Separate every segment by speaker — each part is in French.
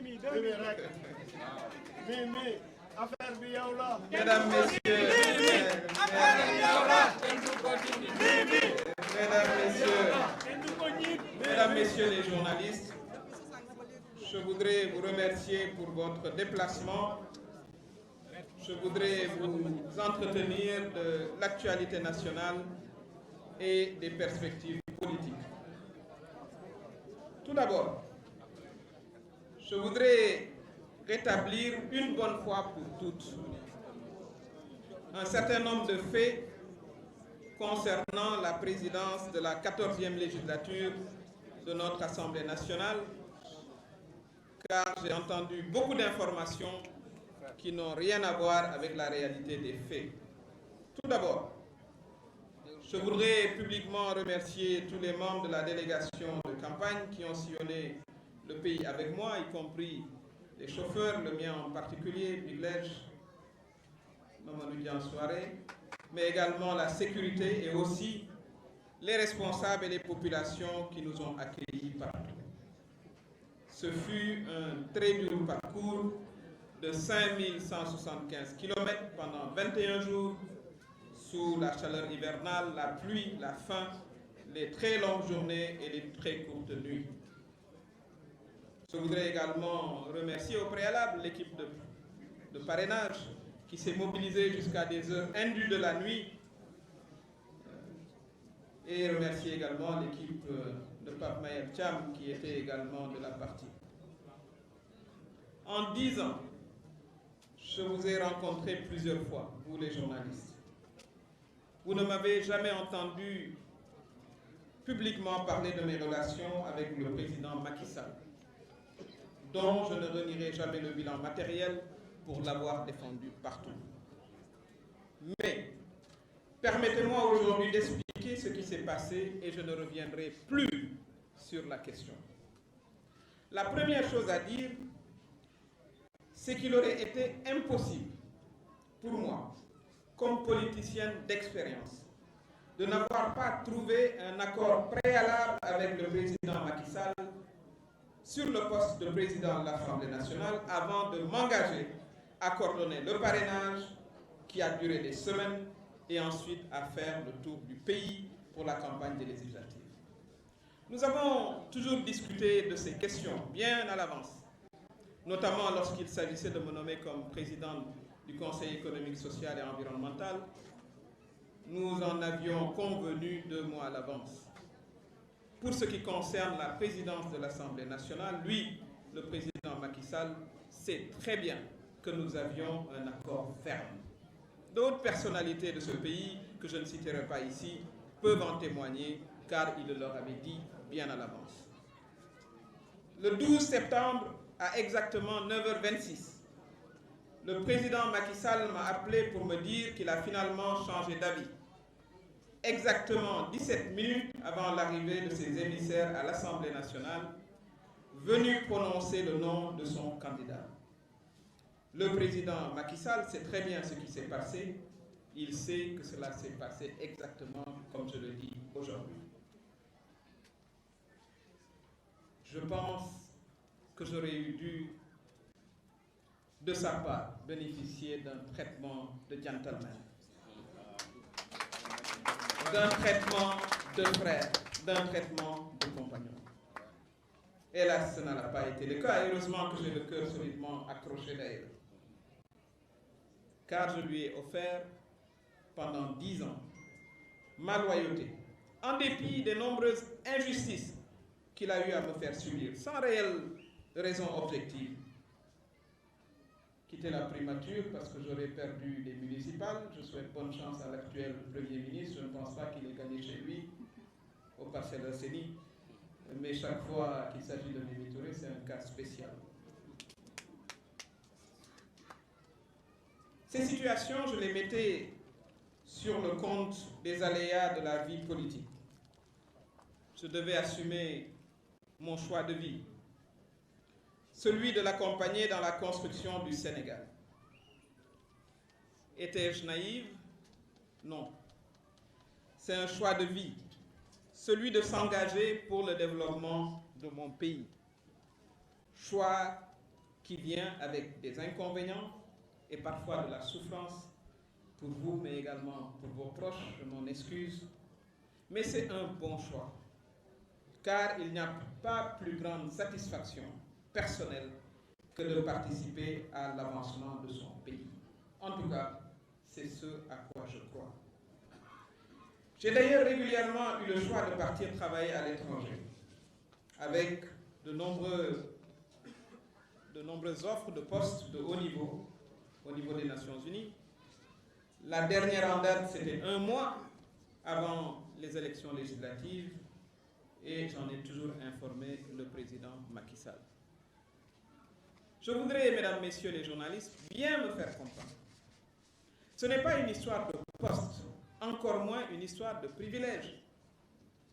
Speaker 1: Mesdames, Messieurs, Mesdames, Messieurs les journalistes, je voudrais vous remercier pour votre déplacement. Je voudrais vous entretenir de l'actualité nationale et des perspectives politiques. Tout d'abord, je voudrais rétablir une bonne fois pour toutes un certain nombre de faits concernant la présidence de la 14e législature de notre Assemblée nationale, car j'ai entendu beaucoup d'informations qui n'ont rien à voir avec la réalité des faits. Tout d'abord, je voudrais publiquement remercier tous les membres de la délégation de campagne qui ont sillonné le pays avec moi, y compris les chauffeurs, le mien en particulier, Biglège, Mamadou Dian Soirée, mais également la sécurité et aussi les responsables et les populations qui nous ont accueillis partout. Ce fut un très dur parcours de 5175 km pendant 21 jours, sous la chaleur hivernale, la pluie, la faim, les très longues journées et les très courtes nuits. Je voudrais également remercier au préalable l'équipe de parrainage qui s'est mobilisée jusqu'à des heures indues de la nuit et remercier également l'équipe de Pape Maher Thiam qui était également de la partie. En 10 ans, je vous ai rencontré plusieurs fois, vous les journalistes. Vous ne m'avez jamais entendu publiquement parler de mes relations avec le président Macky Sall, dont je ne renierai jamais le bilan matériel pour l'avoir défendu partout. Mais permettez-moi aujourd'hui d'expliquer ce qui s'est passé et je ne reviendrai plus sur la question. La première chose à dire, c'est qu'il aurait été impossible pour moi, comme politicienne d'expérience, de n'avoir pas trouvé un accord préalable avec le président Macky Sall sur le poste de président de l'Assemblée nationale avant de m'engager à coordonner le parrainage qui a duré des semaines et ensuite à faire le tour du pays pour la campagne des législatives. Nous avons toujours discuté de ces questions bien à l'avance, notamment lorsqu'il s'agissait de me nommer comme président du Conseil économique, social et environnemental. Nous en avions convenu 2 mois à l'avance. Pour ce qui concerne la présidence de l'Assemblée nationale, lui, le président Macky Sall, sait très bien que nous avions un accord ferme. D'autres personnalités de ce pays, que je ne citerai pas ici, peuvent en témoigner, car il le leur avait dit bien à l'avance. Le 12 septembre, à exactement 9h26, le président Macky Sall m'a appelé pour me dire qu'il a finalement changé d'avis. Exactement 17 minutes avant l'arrivée de ses émissaires à l'Assemblée nationale, venus prononcer le nom de son candidat. Le président Macky Sall sait très bien ce qui s'est passé. Il sait que cela s'est passé exactement comme je le dis aujourd'hui. Je pense que j'aurais eu dû, de sa part, bénéficier d'un traitement de gentleman, d'un traitement de frère, d'un traitement de compagnon. Hélas, ce n'a pas été le cas. Heureusement que j'ai le cœur solidement accroché d'ailleurs. Car je lui ai offert pendant 10 ans ma loyauté, en dépit des nombreuses injustices qu'il a eu à me faire subir, sans réelle raison objective. Quitter la primature parce que j'aurais perdu les municipales. Je souhaite bonne chance à l'actuel Premier ministre. Je ne pense pas qu'il ait gagné chez lui, au Parcelles Assainies. Mais chaque fois qu'il s'agit de Mimi Touré, c'est un cas spécial. Ces situations, je les mettais sur le compte des aléas de la vie politique. Je devais assumer mon choix de vie, celui de l'accompagner dans la construction du Sénégal. Étais-je naïve? Non. C'est un choix de vie, celui de s'engager pour le développement de mon pays. Choix qui vient avec des inconvénients et parfois de la souffrance pour vous, mais également pour vos proches, je m'en excuse. Mais c'est un bon choix, car il n'y a pas plus grande satisfaction personnelle que de participer à l'avancement de son pays. En tout cas, c'est ce à quoi je crois. J'ai d'ailleurs régulièrement eu le choix de partir travailler à l'étranger, avec de nombreuses offres de postes de haut niveau, au niveau des Nations Unies. La dernière en date, c'était 1 mois avant les élections législatives, et j'en ai toujours informé le président Macky Sall. Je voudrais, mesdames, messieurs les journalistes, bien me faire comprendre. Ce n'est pas une histoire de poste, encore moins une histoire de privilège.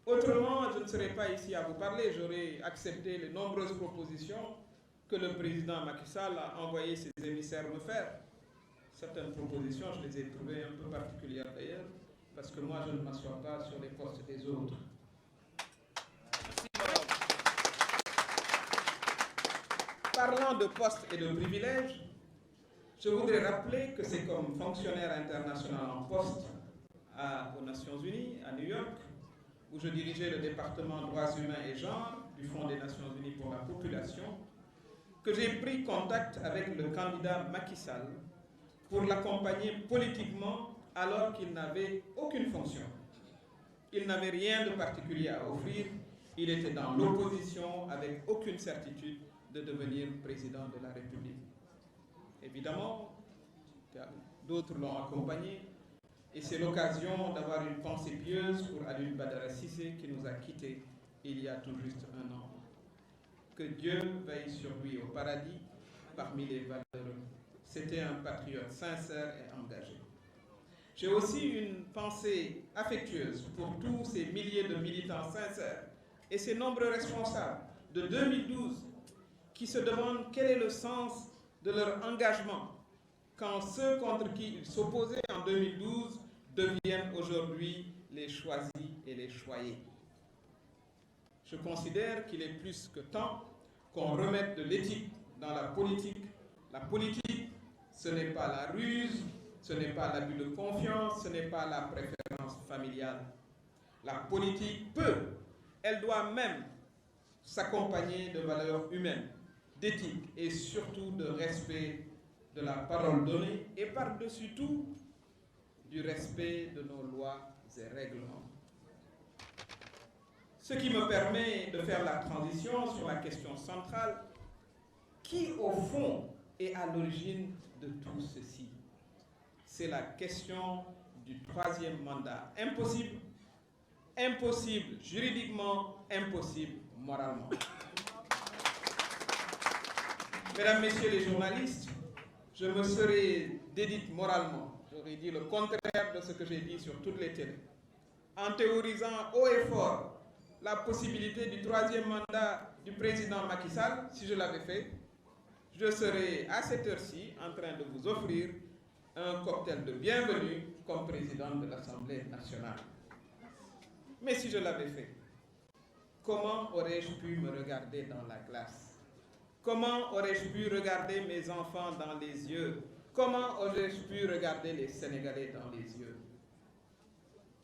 Speaker 1: Autrement, je ne serais pas ici à vous parler, j'aurais accepté les nombreuses propositions que le président Macky Sall a envoyé ses émissaires me faire. Certaines propositions, je les ai trouvées un peu particulières d'ailleurs, parce que moi, je ne m'assois pas sur les postes des autres. Parlant de postes et de privilèges, je voudrais rappeler que c'est comme fonctionnaire international en poste aux Nations Unies, à New York, où je dirigeais le département droits humains et genre du Fonds des Nations Unies pour la population, que j'ai pris contact avec le candidat Macky Sall pour l'accompagner politiquement alors qu'il n'avait aucune fonction. Il n'avait rien de particulier à offrir, il était dans l'opposition avec aucune certitude de devenir président de la République. Évidemment, d'autres l'ont accompagné, et c'est l'occasion d'avoir une pensée pieuse pour Alioune Badara Cissé qui nous a quittés il y a tout juste 1 an. Que Dieu veille sur lui au paradis parmi les valeureux. C'était un patriote sincère et engagé. J'ai aussi une pensée affectueuse pour tous ces milliers de militants sincères et ces nombreux responsables de 2012 qui se demandent quel est le sens de leur engagement quand ceux contre qui ils s'opposaient en 2012 deviennent aujourd'hui les choisis et les choyés. Je considère qu'il est plus que temps qu'on remette de l'éthique dans la politique. La politique, ce n'est pas la ruse, ce n'est pas l'abus de confiance, ce n'est pas la préférence familiale. La politique peut, elle doit même s'accompagner de valeurs humaines, d'éthique et surtout de respect de la parole donnée et par-dessus tout, du respect de nos lois et règlements. Ce qui me permet de faire la transition sur la question centrale, qui au fond est à l'origine de tout ceci? C'est la question du 3e mandat. Impossible, impossible juridiquement, impossible moralement. Mesdames, Messieurs les journalistes, je me serais dédite moralement, j'aurais dit le contraire de ce que j'ai dit sur toutes les télés, en théorisant haut et fort la possibilité du 3e mandat du président Macky Sall. Si je l'avais fait, je serais à cette heure-ci en train de vous offrir un cocktail de bienvenue comme président de l'Assemblée nationale. Mais si je l'avais fait, comment aurais-je pu me regarder dans la glace? Comment aurais-je pu regarder mes enfants dans les yeux? Comment aurais-je pu regarder les Sénégalais dans les yeux?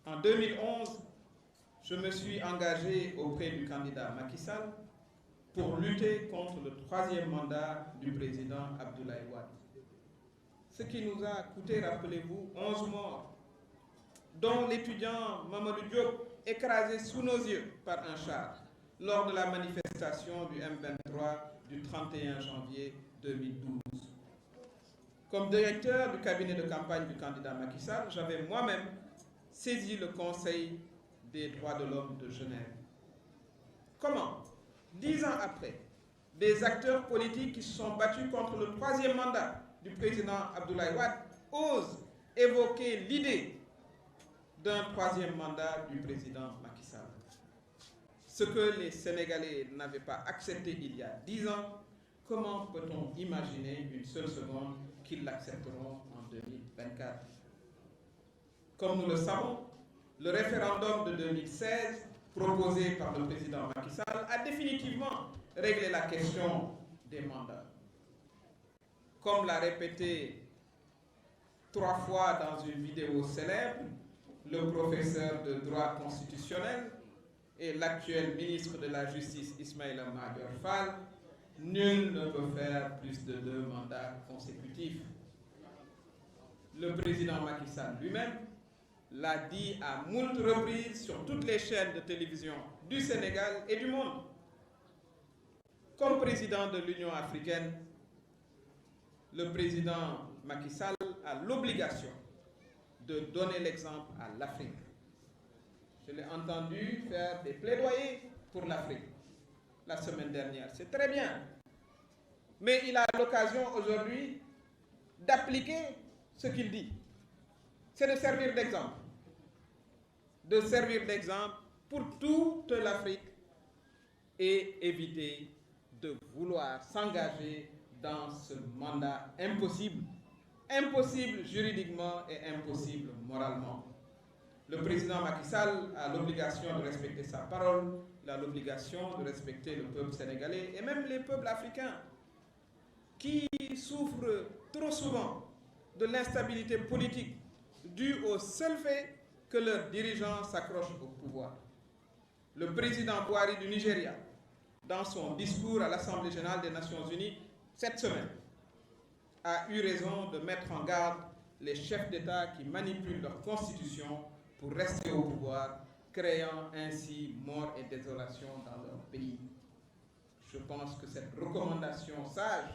Speaker 1: En 2011, je me suis engagé auprès du candidat Macky Sall pour lutter contre le 3e mandat du président Abdoulaye Wade. Ce qui nous a coûté, rappelez-vous, 11 morts, dont l'étudiant Mamadou Diop écrasé sous nos yeux par un char lors de la manifestation du M23 du 31 janvier 2012. Comme directeur du cabinet de campagne du candidat Macky Sall, j'avais moi-même saisi le Conseil des droits de l'homme de Genève. Comment, 10 ans après, des acteurs politiques qui se sont battus contre le 3e mandat du président Abdoulaye Wade osent évoquer l'idée d'un 3e mandat du président Macky Sall? Ce que les Sénégalais n'avaient pas accepté il y a 10 ans, comment peut-on imaginer une seule seconde qu'ils l'accepteront en 2024? Comme nous le savons, le référendum de 2016, proposé par le président Macky Sall, a définitivement réglé la question des mandats. comme l'a répété 3 fois dans une vidéo célèbre, le professeur de droit constitutionnel et l'actuel ministre de la Justice Ismaïla Madior Fall, nul ne peut faire plus de 2 mandats consécutifs. Le président Macky Sall lui-même l'a dit à moult reprises sur toutes les chaînes de télévision du Sénégal et du monde. Comme président de l'Union africaine, le président Macky Sall a l'obligation de donner l'exemple à l'Afrique. Je l'ai entendu faire des plaidoyers pour l'Afrique la semaine dernière. C'est très bien. Mais il a l'occasion aujourd'hui d'appliquer ce qu'il dit. C'est de servir d'exemple. De servir d'exemple pour toute l'Afrique et éviter de vouloir s'engager dans ce mandat impossible. Impossible juridiquement et impossible moralement. Le président Macky Sall a l'obligation de respecter sa parole, il a l'obligation de respecter le peuple sénégalais et même les peuples africains qui souffrent trop souvent de l'instabilité politique due au seul fait que leurs dirigeants s'accrochent au pouvoir. Le président Buhari du Nigeria, dans son discours à l'Assemblée générale des Nations Unies cette semaine, a eu raison de mettre en garde les chefs d'État qui manipulent leur constitution pour rester au pouvoir, créant ainsi mort et désolation dans leur pays. Je pense que cette recommandation sage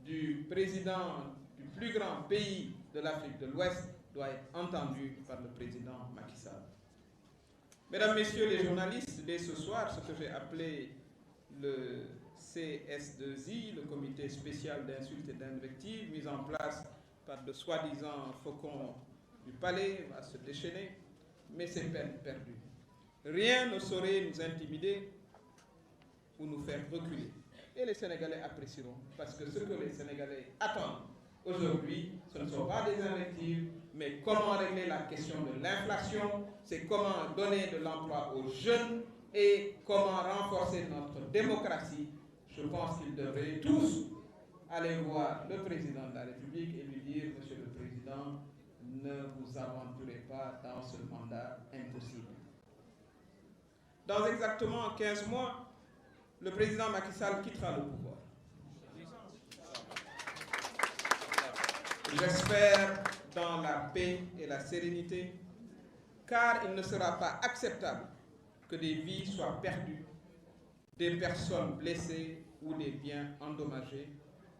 Speaker 1: du président du plus grand pays de l'Afrique de l'Ouest doit être entendue par le président Macky Sall. Mesdames, Messieurs les journalistes, dès ce soir, ce que j'ai appelé le CS2I, le comité spécial d'insultes et d'invectives, mis en place par de soi-disant faucons du palais, va se déchaîner, mais c'est peine perdue. Rien ne saurait nous intimider ou nous faire reculer. Et les Sénégalais apprécieront, parce que ce que les Sénégalais attendent aujourd'hui, ce ne sont pas des invectives, mais comment régler la question de l'inflation, c'est comment donner de l'emploi aux jeunes et comment renforcer notre démocratie. Je pense qu'ils devraient tous aller voir le président de la République et lui dire, Monsieur le Président, ne vous aventurez pas dans ce mandat impossible. Dans exactement 15 mois, le président Macky Sall quittera le pouvoir. J'espère dans la paix et la sérénité, car il ne sera pas acceptable que des vies soient perdues, des personnes blessées ou des biens endommagés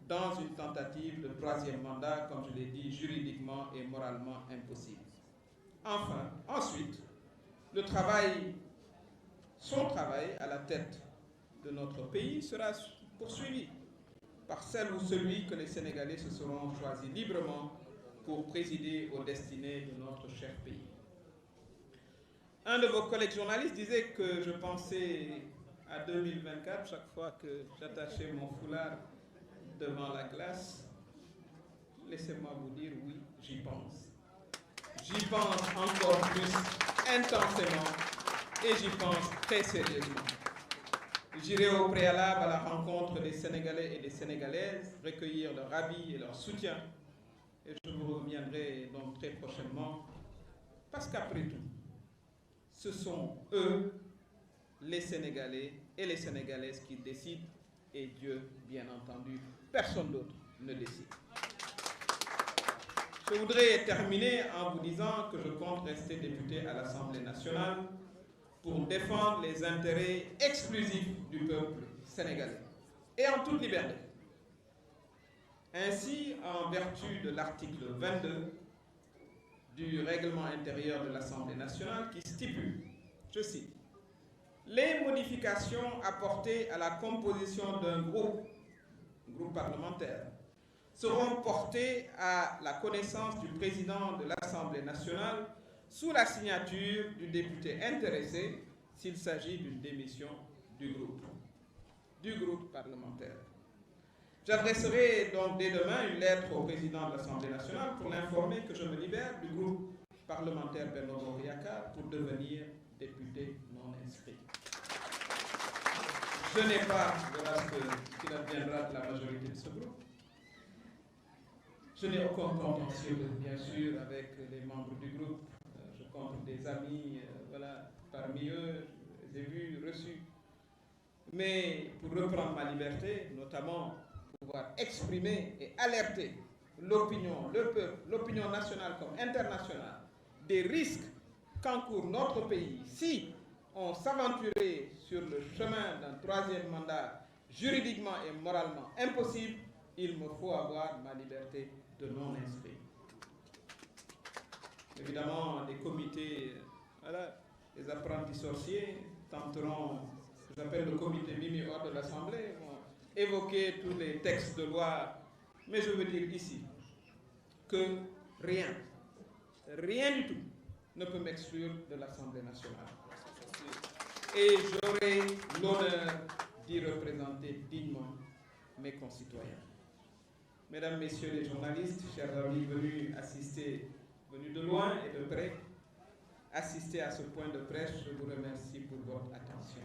Speaker 1: dans une tentative de 3e mandat, comme je l'ai dit, juridiquement et moralement impossible. Enfin, ensuite, son travail à la tête de notre pays sera poursuivi par celle ou celui que les Sénégalais se seront choisis librement pour présider aux destinées de notre cher pays. Un de vos collègues journalistes disait que je pensais à 2024 chaque fois que j'attachais mon foulard devant la glace. Laissez-moi vous dire, oui, j'y pense. J'y pense encore plus intensément et j'y pense très sérieusement. J'irai au préalable à la rencontre des Sénégalais et des Sénégalaises, recueillir leur avis et leur soutien. Et je vous reviendrai donc très prochainement, parce qu'après tout, ce sont eux, les Sénégalais et les Sénégalaises qui décident, et Dieu, bien entendu, personne d'autre ne décide. Je voudrais terminer en vous disant que je compte rester député à l'Assemblée nationale pour défendre les intérêts exclusifs du peuple sénégalais, et en toute liberté. Ainsi, en vertu de l'article 22 du règlement intérieur de l'Assemblée nationale qui stipule, je cite, « Les modifications apportées à la composition d'un groupe parlementaire seront portées à la connaissance du président de l'Assemblée nationale sous la signature du député intéressé s'il s'agit d'une démission du groupe parlementaire. J'adresserai donc dès demain une lettre au président de l'Assemblée nationale pour l'informer que je me libère du groupe parlementaire Benno Bokk Yakaar pour devenir député non inscrit. Je n'ai pas de reste qu'il adviendra de la majorité de ce groupe, Je n'ai aucun contentieux, bien sûr, avec les membres du groupe. Je compte des amis, voilà, parmi eux, je les ai vus, reçus. Mais pour reprendre ma liberté, notamment pouvoir exprimer et alerter l'opinion, le peuple, l'opinion nationale comme internationale, des risques qu'encourt notre pays si on s'aventurait sur le chemin d'un troisième mandat juridiquement et moralement impossible, il me faut avoir ma liberté de non-inscrit. Évidemment, les comités, voilà, les apprentis sorciers tenteront, ce que j'appelle le comité Mimi hors de l'Assemblée, vont évoquer tous les textes de loi, mais je veux dire ici que rien du tout ne peut m'exclure de l'Assemblée nationale. Et j'aurai l'honneur d'y représenter dignement mes concitoyens. Mesdames, Messieurs les journalistes, chers amis venus de loin et de près, assister à ce point de presse, je vous remercie pour votre attention.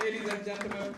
Speaker 1: Ladies and gentlemen,